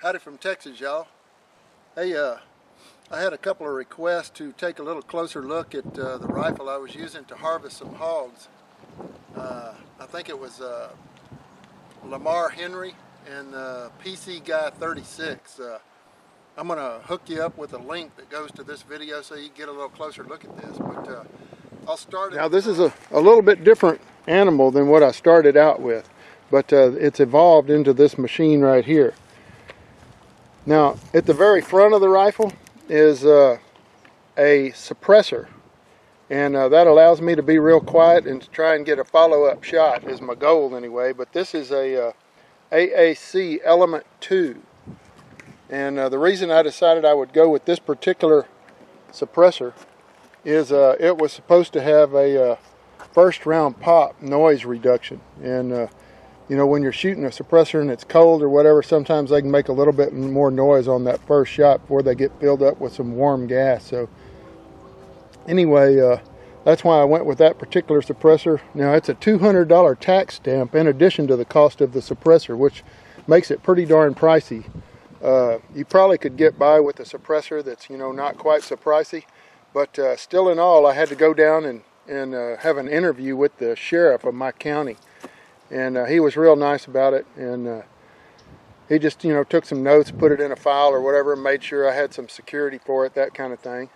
Howdy from Texas, y'all. Hey, I had a couple of requests to take a little closer look at the rifle I was using to harvest some hogs. I think it was Lamar Henry and PC Guy 36. I'm going to hook you up with a link that goes to this video so you can get a little closer look at this. But I'll start. Now this is a little bit different animal than what I started out with, but it's evolved into this machine right here. Now, at the very front of the rifle is a suppressor, and that allows me to be real quiet and to try and get a follow-up shot is my goal anyway. But this is a AAC Element II, and the reason I decided I would go with this particular suppressor is it was supposed to have a first round pop noise reduction, and you know, when you're shooting a suppressor and it's cold or whatever, sometimes they can make a little bit more noise on that first shot before they get filled up with some warm gas. So anyway, that's why I went with that particular suppressor. Now it's a $200 tax stamp in addition to the cost of the suppressor, which makes it pretty darn pricey. You probably could get by with a suppressor that's, you know, not quite so pricey, but still in all, I had to go down and have an interview with the sheriff of my county. And he was real nice about it, and he just, you know, took some notes, put it in a file or whatever, and made sure I had some security for it, that kind of thing.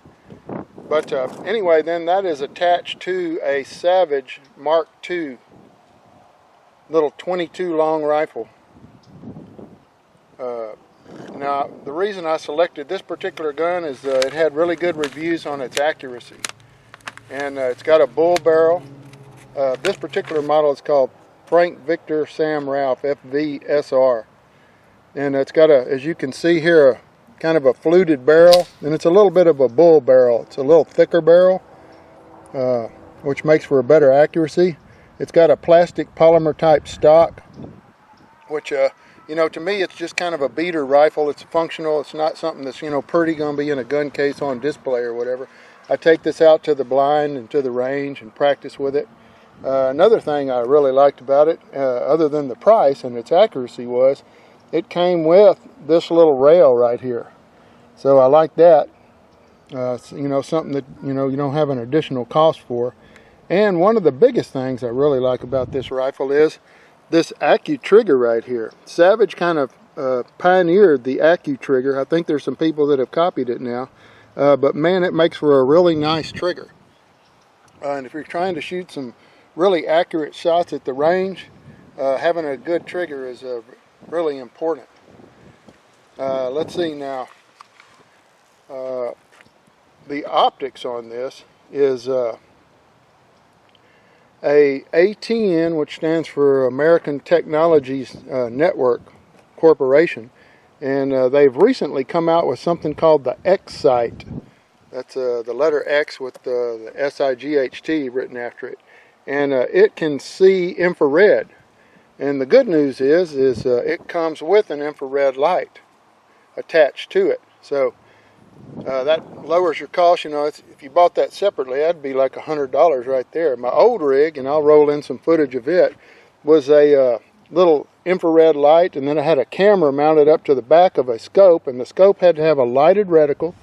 But anyway, then that is attached to a Savage Mark II little 22 long rifle. Now, the reason I selected this particular gun is it had really good reviews on its accuracy. And it's got a bull barrel. This particular model is called Frank Victor Sam Ralph FVSR, and it's got a, as you can see here, a kind of a fluted barrel, and it's a little bit of a bull barrel. It's a little thicker barrel, which makes for a better accuracy. It's got a plastic polymer type stock, which you know, to me it's just kind of a beater rifle. It's functional. It's not something that's, you know, pretty gonna be in a gun case on display or whatever. I take this out to the blind and to the range and practice with it. Another thing I really liked about it, other than the price and its accuracy, was it came with this little rail right here. So I like that. You know, something that, you know, you don't have an additional cost for. And one of the biggest things I really like about this rifle is this Accu trigger right here. Savage kind of pioneered the Accu trigger. I think there's some people that have copied it now. But man, it makes for a really nice trigger. And if you're trying to shoot some really accurate shots at the range, having a good trigger is really important. Let's see now. The optics on this is a ATN, which stands for American Technologies Network Corporation, and they've recently come out with something called the X-Sight. That's the letter X with the S-I-G-H-T written after it. And it can see infrared. And the good news is it comes with an infrared light attached to it. So that lowers your cost. You know, if you bought that separately, that'd be like $100 right there. My old rig, and I'll roll in some footage of it, was a little infrared light, and then I had a camera mounted up to the back of a scope, and the scope had to have a lighted reticle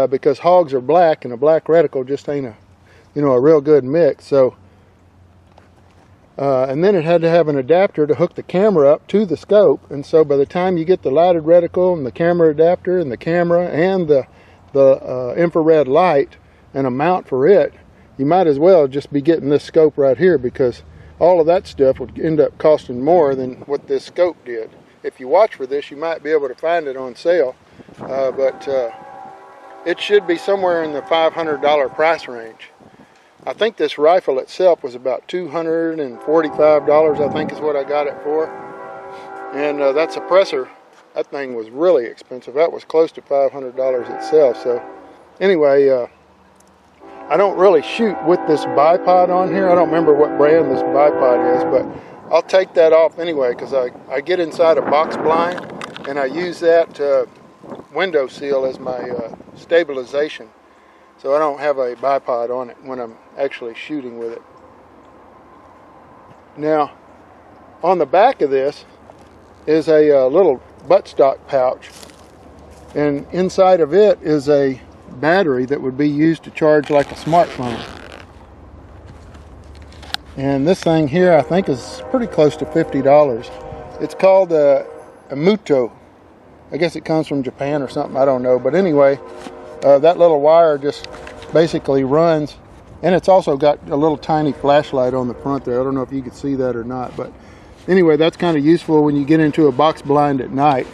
because hogs are black, and a black reticle just ain't a, you know, a real good mix. So and then it had to have an adapter to hook the camera up to the scope, and so by the time you get the lighted reticle and the camera adapter and the camera and the infrared light and a mount for it, you might as well just be getting this scope right here, because all of that stuff would end up costing more than what this scope did. If you watch for this, you might be able to find it on sale, but it should be somewhere in the $500 price range. I think this rifle itself was about $245, I think is what I got it for. And that suppressor, that thing was really expensive. That was close to $500 itself. So anyway, I don't really shoot with this bipod on here. I don't remember what brand this bipod is, but I'll take that off anyway, because I get inside a box blind and I use that window seal as my stabilization. So I don't have a bipod on it when I'm actually shooting with it. Now, on the back of this is a little buttstock pouch, and inside of it is a battery that would be used to charge like a smartphone. And this thing here I think is pretty close to $50. It's called a Muto. I guess it comes from Japan or something, I don't know. But anyway, that little wire just basically runs, and it's also got a little tiny flashlight on the front there. I don't know if you can see that or not, but anyway, that's kind of useful when you get into a box blind at night.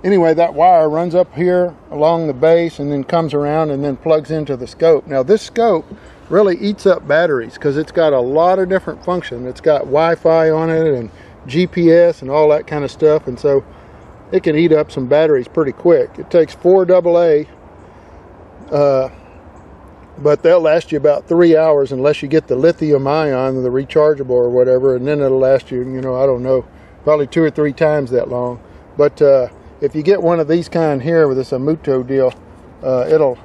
Anyway, that wire runs up here along the base and then comes around and then plugs into the scope. Now this scope really eats up batteries because it's got a lot of different functions. It's got Wi-Fi on it and GPS and all that kind of stuff, and so it can eat up some batteries pretty quick. It takes 4 AA, but they'll last you about 3 hours unless you get the lithium ion, the rechargeable or whatever, and then it'll last you, you know, I don't know, probably 2 or 3 times that long. But if you get one of these kind here with this Muto deal, it'll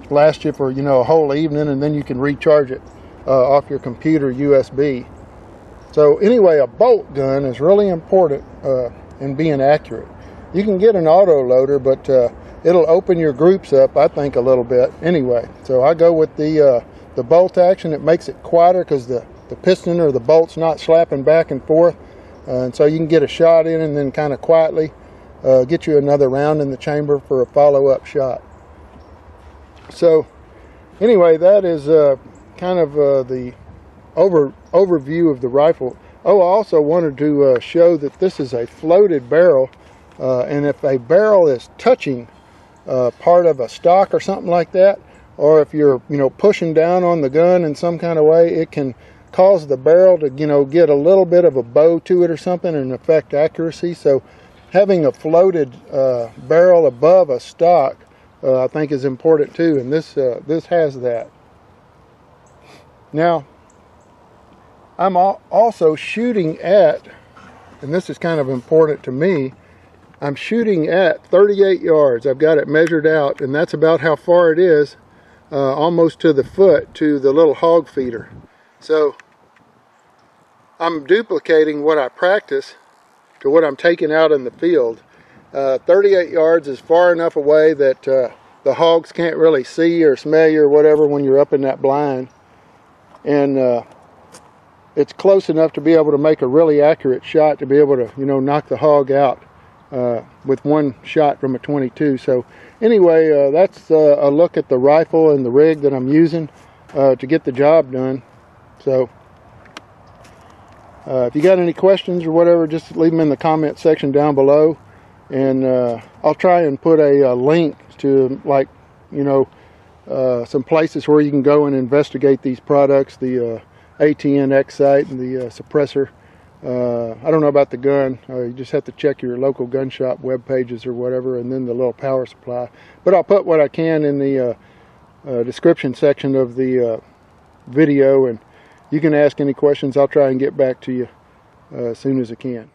last you for, you know, a whole evening, and then you can recharge it off your computer USB. So anyway, a bolt gun is really important in being accurate. You can get an auto loader, but it'll open your groups up, I think, a little bit. Anyway, so I go with the bolt action. It makes it quieter because the piston or the bolt's not slapping back and forth, and so you can get a shot in and then kind of quietly get you another round in the chamber for a follow-up shot. So anyway, that is kind of the overview of the rifle. Oh, I also wanted to show that this is a floated barrel, and if a barrel is touching part of a stock or something like that, or if you're, you know, pushing down on the gun in some kind of way, it can cause the barrel to, you know, get a little bit of a bow to it or something and affect accuracy. So having a floated barrel above a stock I think is important too, and this has that. Now I'm also shooting at, and this is kind of important to me, I'm shooting at 38 yards. I've got it measured out, and that's about how far it is, almost to the foot, to the little hog feeder. So I'm duplicating what I practice to what I'm taking out in the field. 38 yards is far enough away that the hogs can't really see or smell you or whatever when you're up in that blind. And it's close enough to be able to make a really accurate shot, to be able to, you know, knock the hog out with one shot from a 22. So anyway, that's a look at the rifle and the rig that I'm using to get the job done. So if you got any questions or whatever, just leave them in the comment section down below, and I'll try and put a link to, like, you know, some places where you can go and investigate these products, the ATN X-Sight and the Suppressor. I don't know about the gun. You just have to check your local gun shop web pages or whatever, and then the little power supply. But I'll put what I can in the description section of the video, and you can ask any questions. I'll try and get back to you as soon as I can.